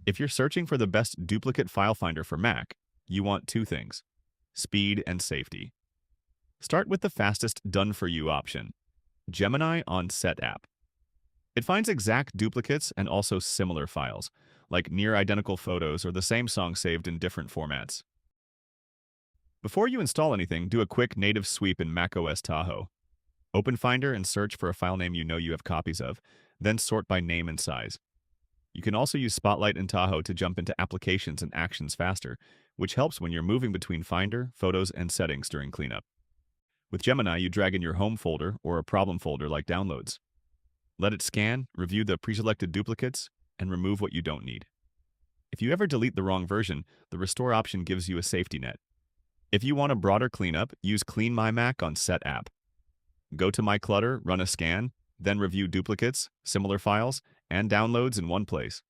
If you're searching for the best duplicate file finder for Mac, you want two things: speed and safety. Start with the fastest done-for-you option, Gemini on Setapp. It finds exact duplicates and also similar files, like near-identical photos or the same song saved in different formats. Before you install anything, do a quick native sweep in macOS Tahoe. Open Finder and search for a file name you know you have copies of, then sort by name and size. You can also use Spotlight in Tahoe to jump into applications and actions faster, which helps when you're moving between Finder, Photos, and Settings during cleanup. With Gemini, you drag in your home folder or a problem folder like Downloads. Let it scan, review the pre-selected duplicates, and remove what you don't need. If you ever delete the wrong version, the Restore option gives you a safety net. If you want a broader cleanup, use CleanMyMac on Setapp. Go to My Clutter, run a scan, then review duplicates, similar files, and downloads in one place.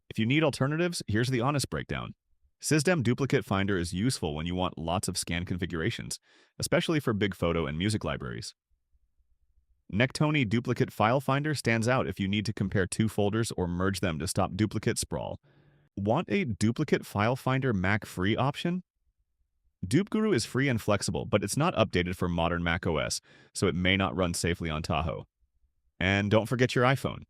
If you need alternatives, here's the honest breakdown. Cisdem Duplicate Finder is useful when you want lots of scan configurations, especially for big photo and music libraries. Nectoni Duplicate File Finder stands out if you need to compare two folders or merge them to stop duplicate sprawl. Want a duplicate file finder Mac free option? dupeGuru is free and flexible, but it's not updated for modern macOS, so it may not run safely on Tahoe. And don't forget your iPhone.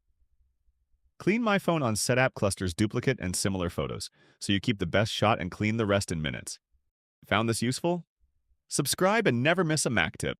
CleanMyPhone on Setapp clusters duplicate and similar photos, so you keep the best shot and clean the rest in minutes. Found this useful? Subscribe and never miss a Mac tip.